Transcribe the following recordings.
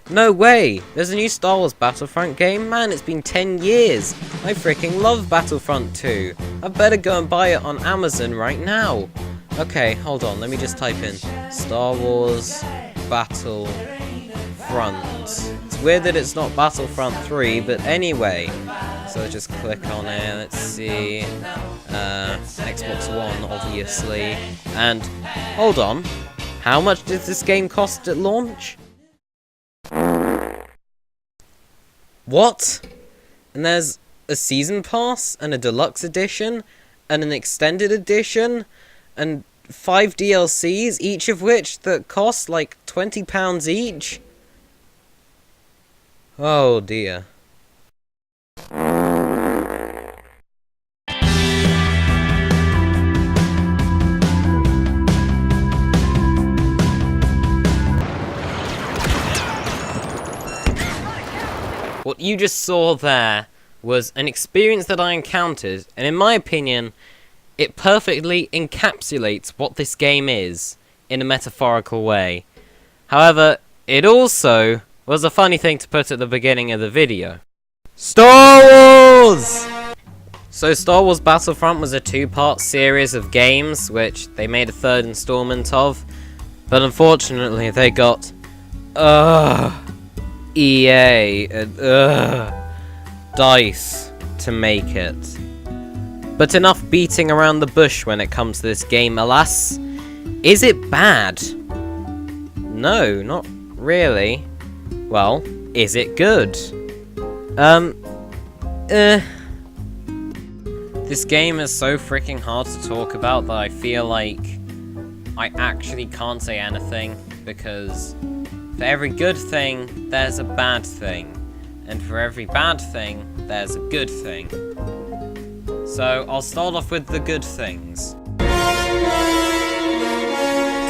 No way! There's a new Star Wars Battlefront game? Man, it's been 10 years! I freaking love Battlefront 2! I better go and buy it on Amazon right now! Okay, hold on, let me just type in Star Wars Battlefront. It's weird that it's not Battlefront 3, but anyway. So let's just click on it, let's see. Xbox One, obviously. And, hold on, how much did this game cost at launch? What? And there's a season pass, and a deluxe edition, and an extended edition, and 5 DLCs, each of which that cost like £20 each? Oh dear. What you just saw there was an experience that I encountered, and in my opinion, it perfectly encapsulates what this game is, in a metaphorical way. However, it also was a funny thing to put at the beginning of the video. Star Wars! So Star Wars Battlefront was a 2-part series of games, which they made a 3rd installment of, but unfortunately they got EA and DICE to make it. But enough beating around the bush when it comes to this game, alas. Is it bad? No, not really. Well, is it good? This game is so freaking hard to talk about that I feel like I actually can't say anything, because for every good thing, there's a bad thing. And for every bad thing, there's a good thing. So, I'll start off with the good things.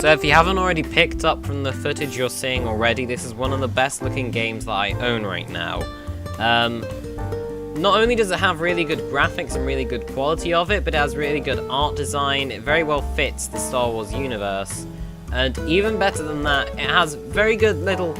So if you haven't already picked up from the footage you're seeing already, this is one of the best looking games that I own right now. Not only does it have really good graphics and really good quality of it, but it has really good art design. It very well fits the Star Wars universe. And even better than that, it has very good little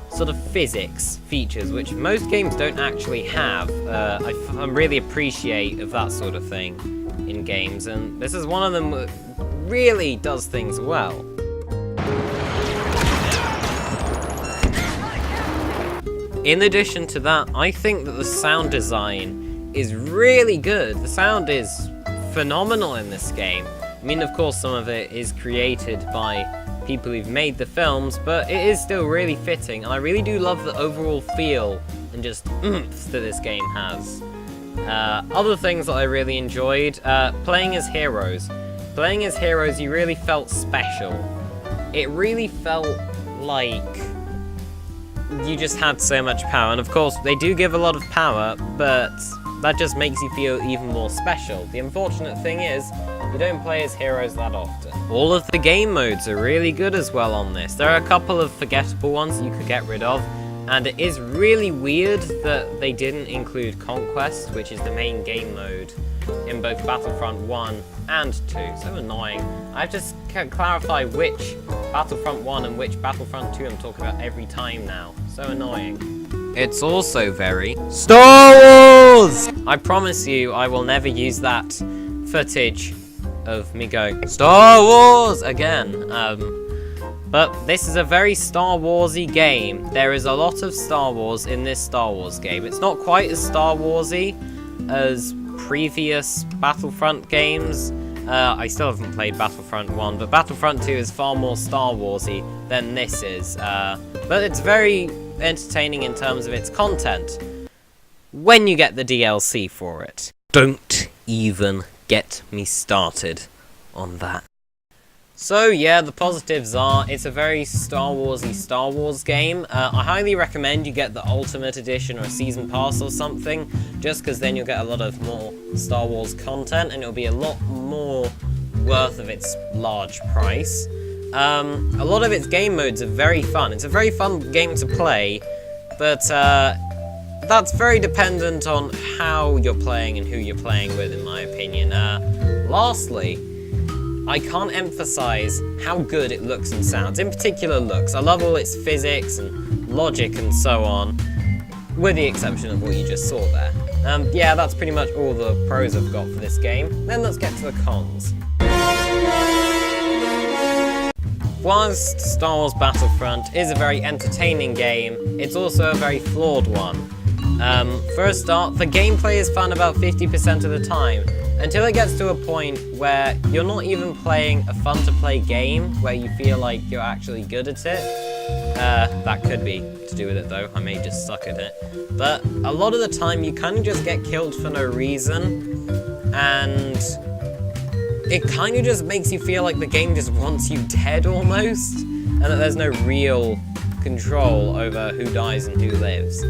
sort of physics features, which most games don't actually have. I really appreciate of that sort of thing in games, and this is one of them that really does things well. In addition to that, I think that the sound design is really good. The sound is phenomenal in this game. I mean, of course, some of it is created by people who've made the films, but it is still really fitting, and I really do love the overall feel and just oomph that this game has. Other things that I really enjoyed, playing as heroes. Playing as heroes, you really felt special. It really felt like you just had so much power, and of course, they do give a lot of power, but that just makes you feel even more special. The unfortunate thing is, you don't play as heroes that often. All of the game modes are really good as well on this. There are a couple of forgettable ones that you could get rid of, and it is really weird that they didn't include Conquest, which is the main game mode, in both Battlefront 1 and 2. So annoying. I have to clarify which Battlefront 1 and which Battlefront 2 I'm talking about every time now. So annoying. It's also very Star Wars! I promise you I will never use that footage of me going Star Wars again. But this is a very Star Warsy game. There is a lot of Star Wars in this Star Wars game. It's not quite as Star Warsy as previous Battlefront games. I still haven't played Battlefront 1, but Battlefront 2 is far more Star Warsy than this is. But it's very entertaining in terms of its content when you get the DLC for it. Don't even get me started on that. So yeah, the positives are, it's a very Star Warsy Star Wars game. I highly recommend you get the Ultimate Edition or a Season Pass or something, just because then you'll get a lot of more Star Wars content, and it'll be a lot more worth of its large price. A lot of its game modes are very fun. It's a very fun game to play, but that's very dependent on how you're playing and who you're playing with, in my opinion. Lastly, I can't emphasize how good it looks and sounds, in particular looks. I love all its physics and logic and so on, with the exception of what you just saw there. Yeah, that's pretty much all the pros I've got for this game. Then let's get to the cons. Whilst Star Wars Battlefront is a very entertaining game, it's also a very flawed one. For a start, the gameplay is fun about 50% of the time, until it gets to a point where you're not even playing a fun-to-play game where you feel like you're actually good at it. That could be to do with it though, I may just suck at it. But a lot of the time you kind of just get killed for no reason, and it kind of just makes you feel like the game just wants you dead almost, and that there's no real control over who dies and who lives.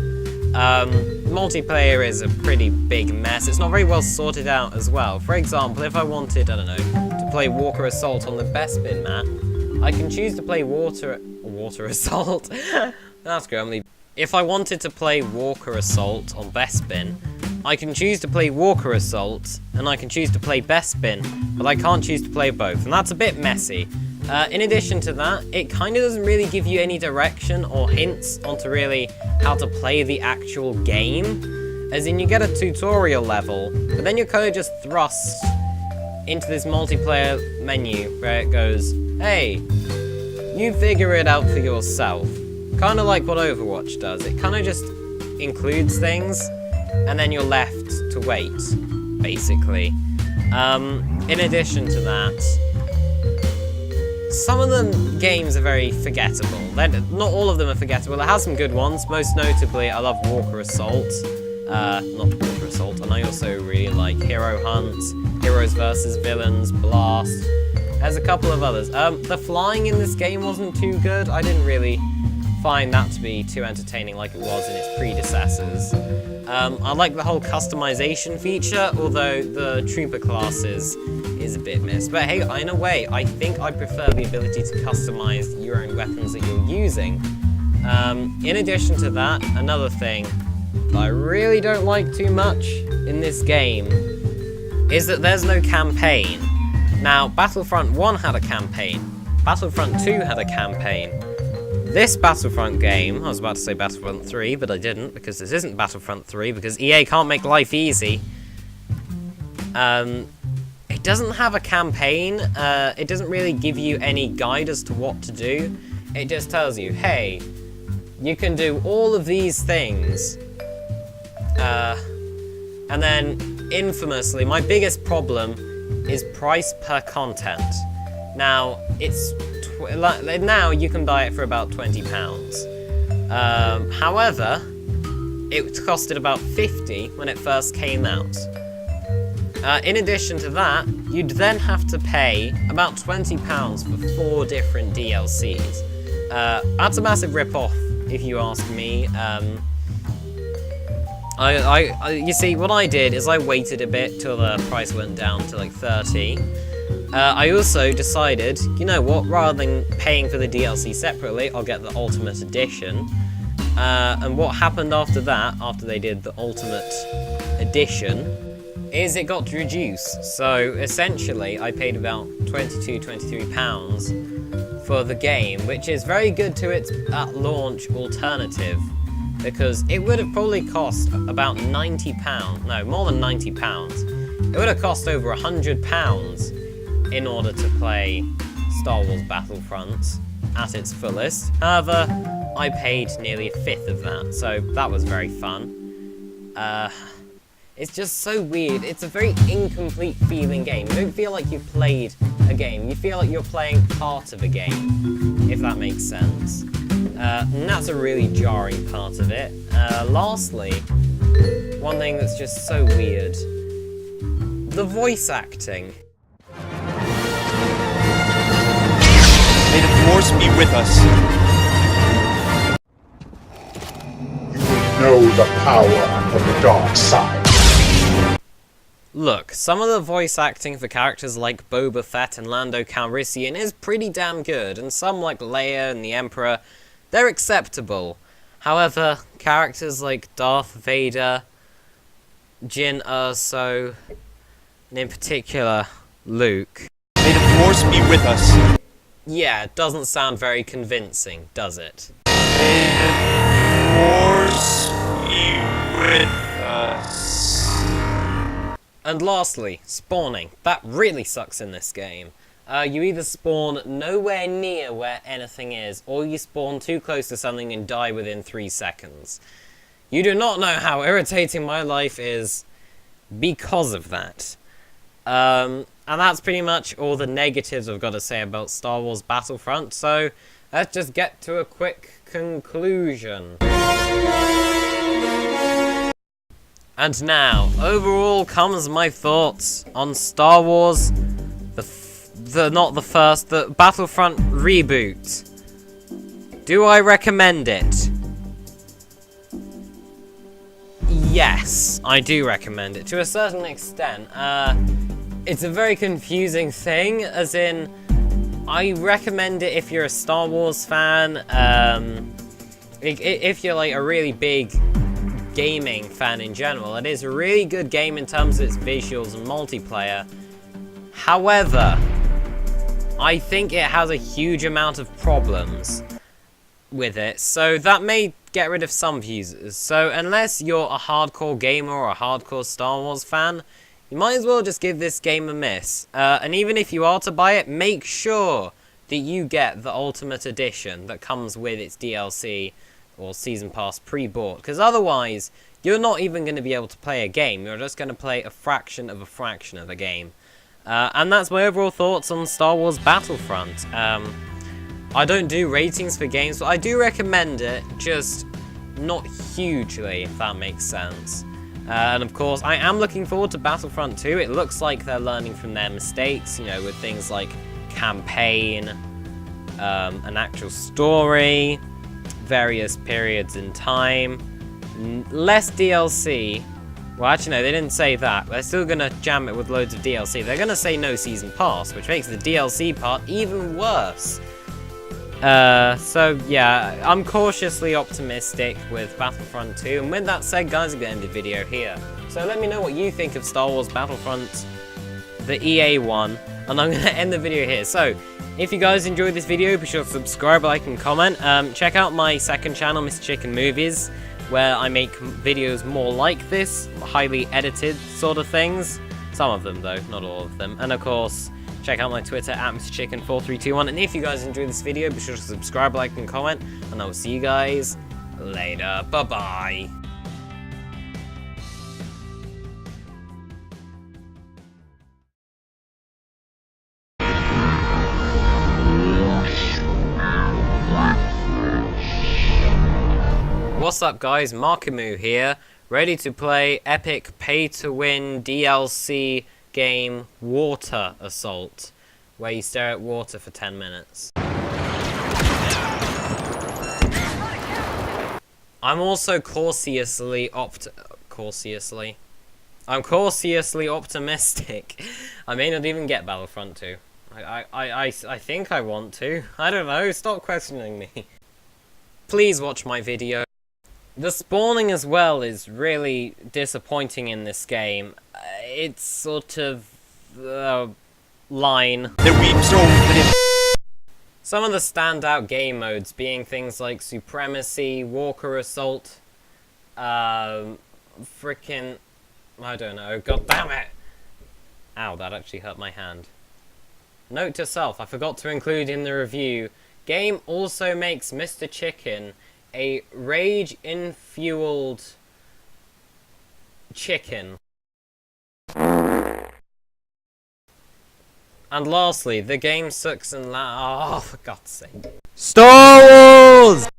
Multiplayer is a pretty big mess. It's not very well sorted out as well. For example, if I wanted, I don't know, to play Walker Assault on the Bespin map, I can choose to play Water Assault. That's grumly. If I wanted to play Walker Assault on Bespin, I can choose to play Walker Assault, and I can choose to play Bespin, but I can't choose to play both, and that's a bit messy. In addition to that, it kind of doesn't really give you any direction or hints onto really how to play the actual game. As in, you get a tutorial level, but then you're kind of just thrust into this multiplayer menu where it goes, hey, you figure it out for yourself. Kind of like what Overwatch does. It kind of just includes things, and then you're left to wait, basically. In addition to that, some of the games are very forgettable. Not all of them are forgettable. It has some good ones. Most notably, I love Walker Assault. Not Walker Assault. And I also really like Hero Hunt, Heroes vs. Villains, Blast. There's a couple of others. The flying in this game wasn't too good. I didn't really find that to be too entertaining like it was in its predecessors. I like the whole customization feature, although the trooper classes is a bit missed. But hey, in a way, I think I prefer the ability to customize your own weapons that you're using. In addition to that, another thing that I really don't like too much in this game is that there's no campaign. Now, Battlefront 1 had a campaign, Battlefront 2 had a campaign. This Battlefront game, I was about to say Battlefront 3, but I didn't, because this isn't Battlefront 3, because EA can't make life easy. It doesn't have a campaign. It doesn't really give you any guide as to what to do. It just tells you, hey, you can do all of these things. And then, infamously, my biggest problem is price per content. Now, now you can buy it for about £20. However, it costed about $50 when it first came out. In addition to that, you'd then have to pay about £20 for 4 different DLCs. That's a massive rip-off, if you ask me. You see, what I did is I waited a bit till the price went down to like 30. I also decided, you know what, rather than paying for the DLC separately, I'll get the Ultimate Edition. And what happened after that, after they did the Ultimate Edition, is it got reduced. So essentially, I paid about £23 for the game, which is very good to its at-launch alternative, because it would have probably cost about £90, no, more than £90. It would have cost over £100 in order to play Star Wars Battlefront at its fullest. However, I paid nearly a fifth of that, so that was very fun. It's just so weird. It's a very incomplete feeling game. You don't feel like you've played a game. You feel like you're playing part of a game, if that makes sense. And that's a really jarring part of it. Lastly, one thing that's just so weird. The voice acting. May the Force be with us. You will know the power of the dark side. Look, some of the voice acting for characters like Boba Fett and Lando Calrissian is pretty damn good, and some like Leia and the Emperor, they're acceptable. However, characters like Darth Vader, Jyn Erso, and in particular, Luke. May the Force be with us. Yeah, it doesn't sound very convincing, does it? And lastly, spawning. That really sucks in this game. You either spawn nowhere near where anything is, or you spawn too close to something and die within 3 seconds. You do not know how irritating my life is because of that. And that's pretty much all the negatives I've got to say about Star Wars Battlefront, so let's just get to a quick conclusion. And now, overall comes my thoughts on Star Wars, the Battlefront reboot. Do I recommend it? Yes, I do recommend it, to a certain extent. It's a very confusing thing, as in, I recommend it if you're a Star Wars fan, if you're like a really big gaming fan in general. It is a really good game in terms of its visuals and multiplayer. However, I think it has a huge amount of problems with it, so that may get rid of some users. So unless you're a hardcore gamer or a hardcore Star Wars fan, you might as well just give this game a miss. And even if you are to buy it, make sure that you get the Ultimate Edition that comes with its DLC or Season Pass pre-bought, because otherwise you're not even going to be able to play a game. You're just going to play a fraction of a game. And that's my overall thoughts on Star Wars Battlefront. I don't do ratings for games, but I do recommend it, just not hugely, if that makes sense. And of course, I am looking forward to Battlefront 2. It looks like they're learning from their mistakes, you know, with things like campaign, an actual story, various periods in time, less DLC. Well, actually, no, they didn't say that. They're still going to jam it with loads of DLC. They're going to say no season pass, which makes the DLC part even worse. So, yeah, I'm cautiously optimistic with Battlefront 2. And with that said, guys, I'm going to end the video here. So let me know what you think of Star Wars Battlefront, the EA one. And I'm going to end the video here. So, if you guys enjoyed this video, be sure to subscribe, like, and comment. Check out my second channel, Mr. Chicken Movies, where I make videos more like this, highly edited sort of things. Some of them, though, not all of them. And of course, check out my Twitter, at MrChicken4321. And if you guys enjoyed this video, be sure to subscribe, like, and comment. And I will see you guys later. Bye-bye. What's up, guys? Markamu here, ready to play epic pay-to-win DLC game Water Assault, where you stare at water for 10 minutes. I'm also cautiously optimistic. I may not even get Battlefront 2. I think I want to. I don't know, stop questioning me. Please watch my video. The spawning as well is really disappointing in this game. It's sort of line. Some of the standout game modes being things like Supremacy, Walker Assault, frickin', I don't know, god damn it! Ow, that actually hurt my hand. Note to self, I forgot to include in the review, game also makes Mr. Chicken a rage-infueled chicken. And lastly, the game sucks and oh, for God's sake. Star Wars!